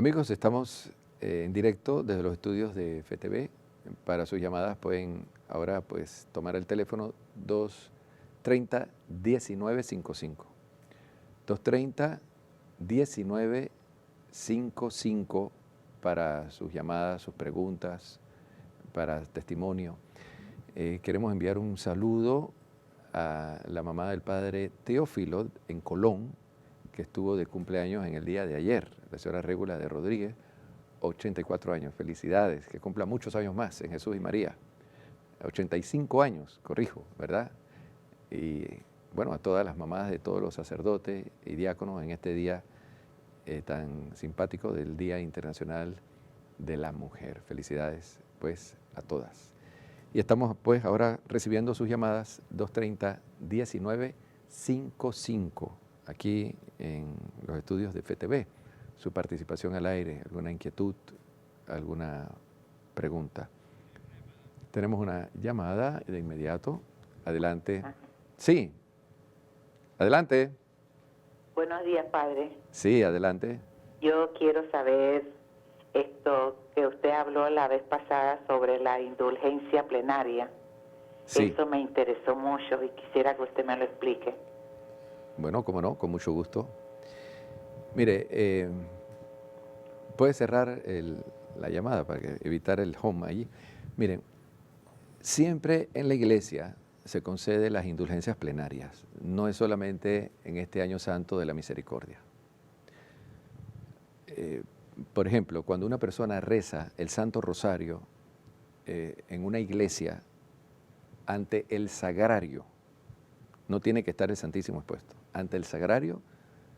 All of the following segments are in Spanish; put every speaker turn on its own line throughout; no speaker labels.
Amigos, estamos en directo desde los estudios de FTV. Para sus llamadas pueden ahora pues tomar el teléfono 230-1955. 230-1955 para sus llamadas, sus preguntas, para testimonio. Queremos enviar un saludo a la mamá del padre Teófilo en Colón, que estuvo de cumpleaños en el día de ayer, la señora Régula de Rodríguez, 84 años. Felicidades, que cumpla muchos años más en Jesús y María. 85 años, corrijo, ¿verdad? Y bueno, a todas las mamás de todos los sacerdotes y diáconos en este día tan simpático del Día Internacional de la Mujer. Felicidades, pues, a todas. Y estamos, pues, ahora recibiendo sus llamadas 230-1955, aquí en los estudios de FTV. Su participación al aire, alguna inquietud, alguna pregunta. Tenemos una llamada de inmediato. Adelante. Sí, adelante.
Buenos días, padre.
Sí, adelante.
Yo quiero saber esto que usted habló la vez pasada sobre la indulgencia plenaria.
Sí.
Eso me interesó mucho y quisiera que usted me lo explique.
Bueno, cómo no, con mucho gusto. Mire, puede cerrar la llamada para evitar el home allí. Miren, siempre en la iglesia se concede las indulgencias plenarias. No es solamente en este año santo de la misericordia. Por ejemplo, cuando una persona reza el Santo Rosario en una iglesia ante el sagrario, no tiene que estar el Santísimo expuesto. Ante el sagrario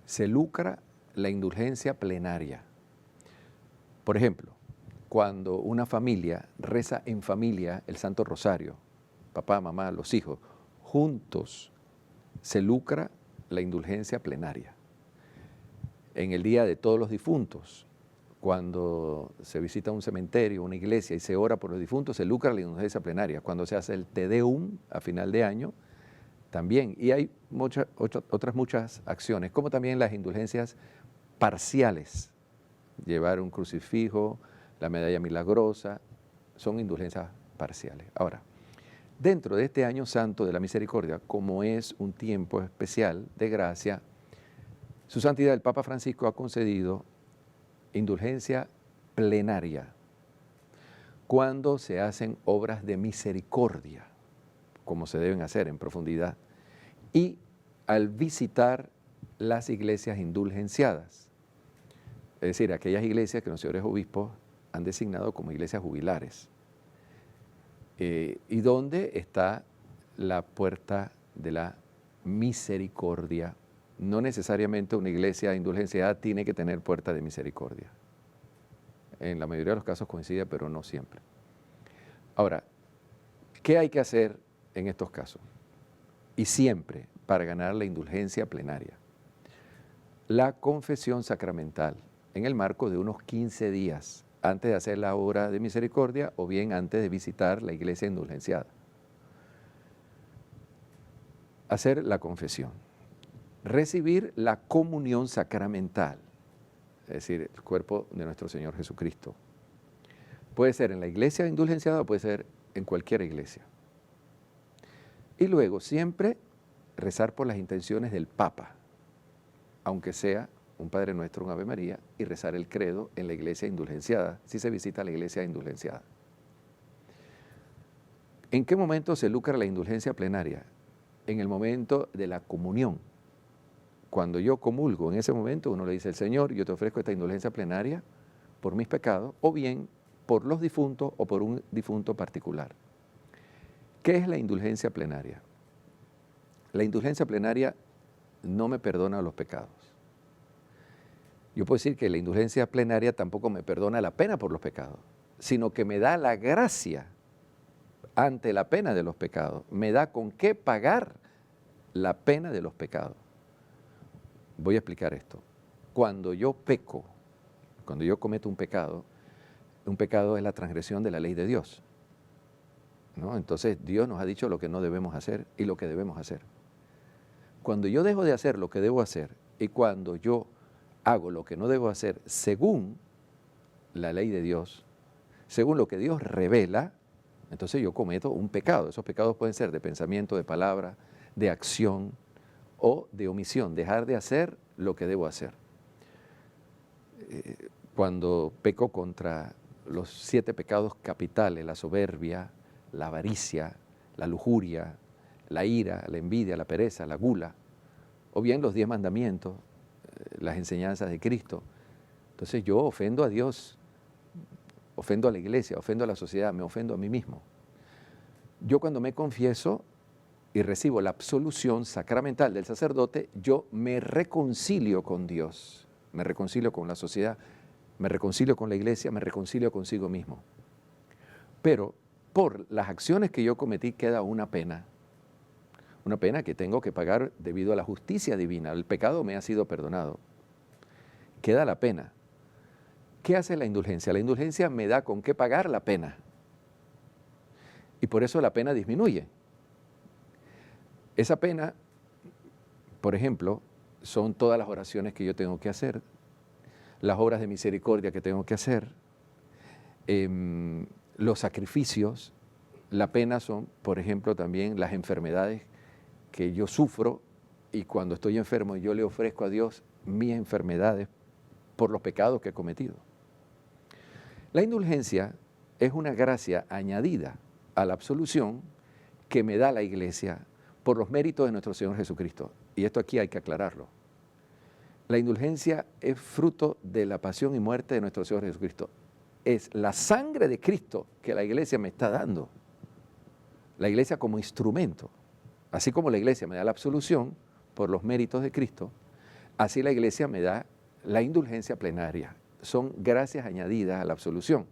se lucra la indulgencia plenaria. Por ejemplo, cuando una familia reza en familia el Santo Rosario, papá, mamá, los hijos, juntos se lucra la indulgencia plenaria. En el Día de Todos los Difuntos, cuando se visita un cementerio, una iglesia y se ora por los difuntos, se lucra la indulgencia plenaria. Cuando se hace el Te Deum a final de año, también. Y hay otras muchas acciones, como también las indulgencias parciales. Llevar un crucifijo, la medalla milagrosa, son indulgencias parciales. Ahora, dentro de este año santo de la misericordia, como es un tiempo especial de gracia, Su Santidad el Papa Francisco ha concedido indulgencia plenaria cuando se hacen obras de misericordia, como se deben hacer en profundidad, y al visitar las iglesias indulgenciadas, es decir, aquellas iglesias que los señores obispos han designado como iglesias jubilares, y donde está la puerta de la misericordia. No necesariamente una iglesia indulgenciada tiene que tener puerta de misericordia. En la mayoría de los casos coincide, pero no siempre. Ahora, ¿qué hay que hacer en estos casos? Y siempre para ganar la indulgencia plenaria. La confesión sacramental, en el marco de unos 15 días antes de hacer la obra de misericordia o bien antes de visitar la iglesia indulgenciada. Hacer la confesión. Recibir la comunión sacramental, es decir, el cuerpo de nuestro Señor Jesucristo. Puede ser en la iglesia indulgenciada o puede ser en cualquier iglesia. Y luego siempre rezar por las intenciones del Papa, aunque sea un Padre Nuestro, un Ave María, y rezar el credo en la iglesia indulgenciada, si se visita la iglesia indulgenciada. ¿En qué momento se lucra la indulgencia plenaria? En el momento de la comunión. Cuando yo comulgo, en ese momento uno le dice al Señor, yo te ofrezco esta indulgencia plenaria por mis pecados, o bien por los difuntos o por un difunto particular. ¿Qué es la indulgencia plenaria? La indulgencia plenaria no me perdona los pecados. Yo puedo decir que la indulgencia plenaria tampoco me perdona la pena por los pecados, sino que me da la gracia ante la pena de los pecados, me da con qué pagar la pena de los pecados. Voy a explicar esto. Cuando yo peco, cuando yo cometo un pecado es la transgresión de la ley de Dios, ¿no? Entonces Dios nos ha dicho lo que no debemos hacer y lo que debemos hacer. Cuando yo dejo de hacer lo que debo hacer y cuando yo hago lo que no debo hacer según la ley de Dios, según lo que Dios revela, entonces yo cometo un pecado. Esos pecados pueden ser de pensamiento, de palabra, de acción o de omisión, dejar de hacer lo que debo hacer. Cuando peco contra los 7 pecados capitales, la soberbia, la avaricia, la lujuria, la ira, la envidia, la pereza, la gula, o bien los 10 mandamientos, las enseñanzas de Cristo, entonces yo ofendo a Dios, ofendo a la iglesia, ofendo a la sociedad, me ofendo a mí mismo. Yo cuando me confieso y recibo la absolución sacramental del sacerdote, yo me reconcilio con Dios, me reconcilio con la sociedad, me reconcilio con la iglesia, me reconcilio consigo mismo. Pero por las acciones que yo cometí queda una pena que tengo que pagar debido a la justicia divina. El pecado me ha sido perdonado. Queda la pena. ¿Qué hace la indulgencia? La indulgencia me da con qué pagar la pena. Y por eso la pena disminuye. Esa pena, por ejemplo, son todas las oraciones que yo tengo que hacer, las obras de misericordia que tengo que hacer, los sacrificios. La pena son, por ejemplo, también las enfermedades que yo sufro, y cuando estoy enfermo yo le ofrezco a Dios mis enfermedades por los pecados que he cometido. La indulgencia es una gracia añadida a la absolución que me da la Iglesia por los méritos de nuestro Señor Jesucristo. Y esto aquí hay que aclararlo. La indulgencia es fruto de la pasión y muerte de nuestro Señor Jesucristo. Es la sangre de Cristo que la Iglesia me está dando. La Iglesia como instrumento. Así como la Iglesia me da la absolución por los méritos de Cristo, así la Iglesia me da la indulgencia plenaria. Son gracias añadidas a la absolución,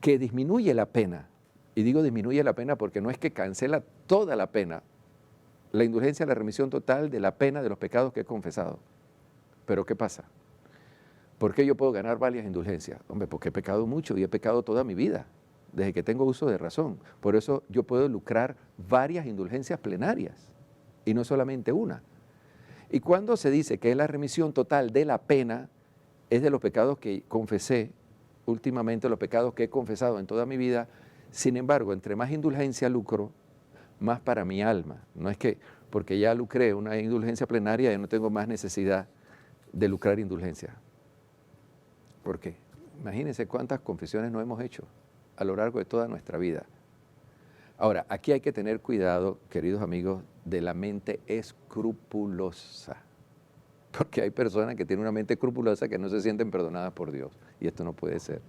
que disminuye la pena. Y digo disminuye la pena porque no es que cancela toda la pena. La indulgencia es la remisión total de la pena de los pecados que he confesado. Pero ¿qué pasa? ¿Por qué yo puedo ganar varias indulgencias? Hombre, porque he pecado mucho y he pecado toda mi vida, desde que tengo uso de razón. Por eso yo puedo lucrar varias indulgencias plenarias y no solamente una. Y cuando se dice que es la remisión total de la pena, es de los pecados que confesé últimamente, los pecados que he confesado en toda mi vida. Sin embargo, entre más indulgencia lucro, más para mi alma. No es que porque ya lucré una indulgencia plenaria, ya no tengo más necesidad de lucrar indulgencia. ¿Por qué? Imagínense cuántas confesiones no hemos hecho a lo largo de toda nuestra vida. Ahora, aquí hay que tener cuidado, queridos amigos, de la mente escrupulosa. Porque hay personas que tienen una mente escrupulosa que no se sienten perdonadas por Dios. Y esto no puede ser.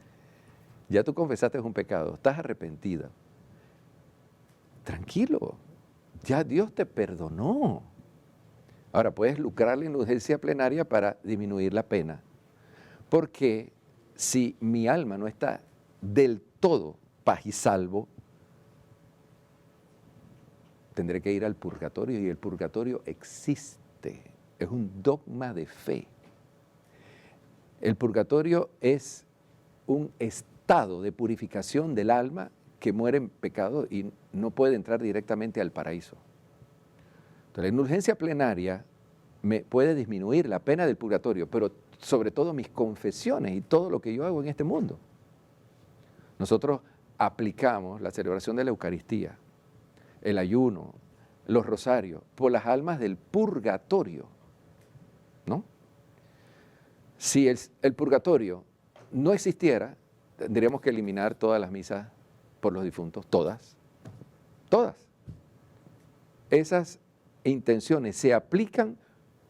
Ya tú confesaste un pecado, estás arrepentida. Tranquilo, ya Dios te perdonó. Ahora, puedes lucrar la indulgencia plenaria para disminuir la pena. Porque si mi alma no está del todo paz y salvo, tendré que ir al purgatorio, y el purgatorio existe. Es un dogma de fe. El purgatorio es un estado de purificación del alma que muere en pecado y no puede entrar directamente al paraíso. Entonces, la indulgencia plenaria me puede disminuir la pena del purgatorio, pero sobre todo mis confesiones y todo lo que yo hago en este mundo. Nosotros aplicamos la celebración de la Eucaristía, el ayuno, los rosarios, por las almas del purgatorio, ¿no? Si el purgatorio no existiera, tendríamos que eliminar todas las misas por los difuntos, todas. Esas intenciones se aplican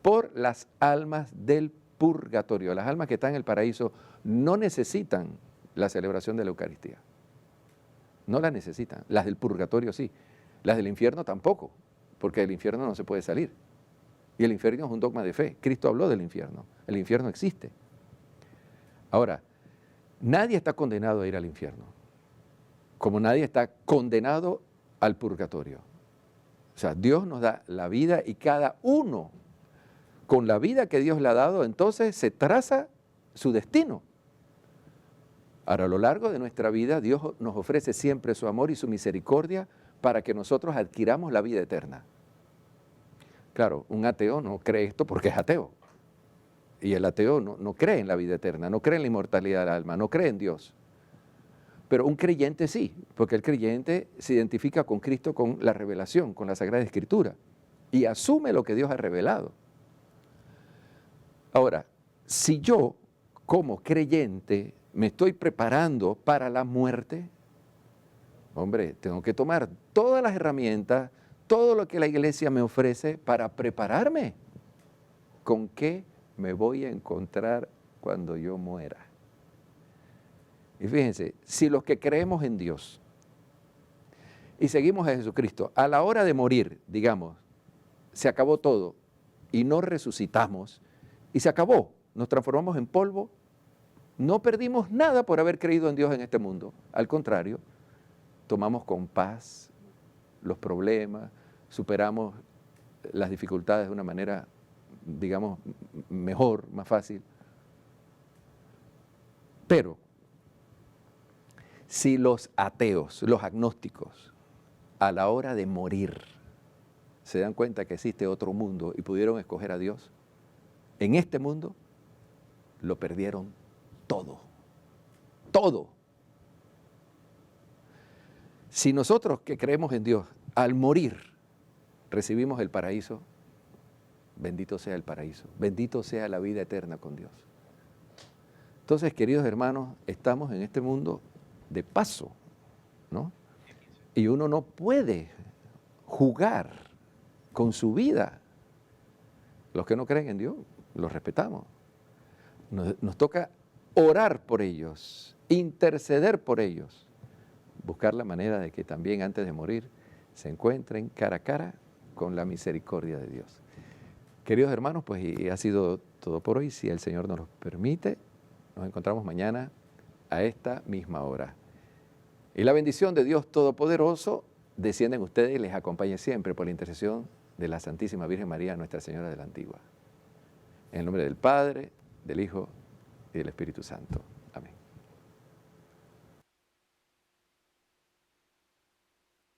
por las almas del purgatorio. Las almas que están en el paraíso no necesitan la celebración de la Eucaristía. No la necesitan. Las del purgatorio sí. Las del infierno tampoco, porque del infierno no se puede salir. Y el infierno es un dogma de fe. Cristo habló del infierno. El infierno existe. Ahora, nadie está condenado a ir al infierno, como nadie está condenado al purgatorio. O sea, Dios nos da la vida y cada uno, con la vida que Dios le ha dado, entonces se traza su destino. Ahora, a lo largo de nuestra vida, Dios nos ofrece siempre su amor y su misericordia para que nosotros adquiramos la vida eterna. Claro, un ateo no cree esto porque es ateo. Y el ateo no cree en la vida eterna, no cree en la inmortalidad del alma, no cree en Dios. Pero un creyente sí, porque el creyente se identifica con Cristo, con la revelación, con la Sagrada Escritura, y asume lo que Dios ha revelado. Ahora, si yo, como creyente, me estoy preparando para la muerte, hombre, tengo que tomar todas las herramientas, todo lo que la iglesia me ofrece para prepararme. ¿Con qué me voy a encontrar cuando yo muera? Y fíjense, si los que creemos en Dios y seguimos a Jesucristo, a la hora de morir, digamos, se acabó todo y no resucitamos y se acabó, nos transformamos en polvo, no perdimos nada por haber creído en Dios en este mundo. Al contrario, tomamos con paz los problemas, superamos las dificultades de una manera, digamos, mejor, más fácil. Pero si los ateos, los agnósticos, a la hora de morir, se dan cuenta que existe otro mundo y pudieron escoger a Dios, en este mundo lo perdieron todo. Todo. Si nosotros que creemos en Dios, al morir, recibimos el paraíso, bendito sea el paraíso, bendito sea la vida eterna con Dios. Entonces, queridos hermanos, estamos en este mundo de paso, ¿no? Y uno no puede jugar con su vida. Los que no creen en Dios, los respetamos. Nos toca orar por ellos, interceder por ellos, buscar la manera de que también antes de morir se encuentren cara a cara con la misericordia de Dios. Queridos hermanos, pues y ha sido todo por hoy. Si el Señor nos lo permite, nos encontramos mañana a esta misma hora. Y la bendición de Dios Todopoderoso descienda en ustedes y les acompañe siempre por la intercesión de la Santísima Virgen María, Nuestra Señora de la Antigua. En el nombre del Padre, del Hijo y del Espíritu Santo.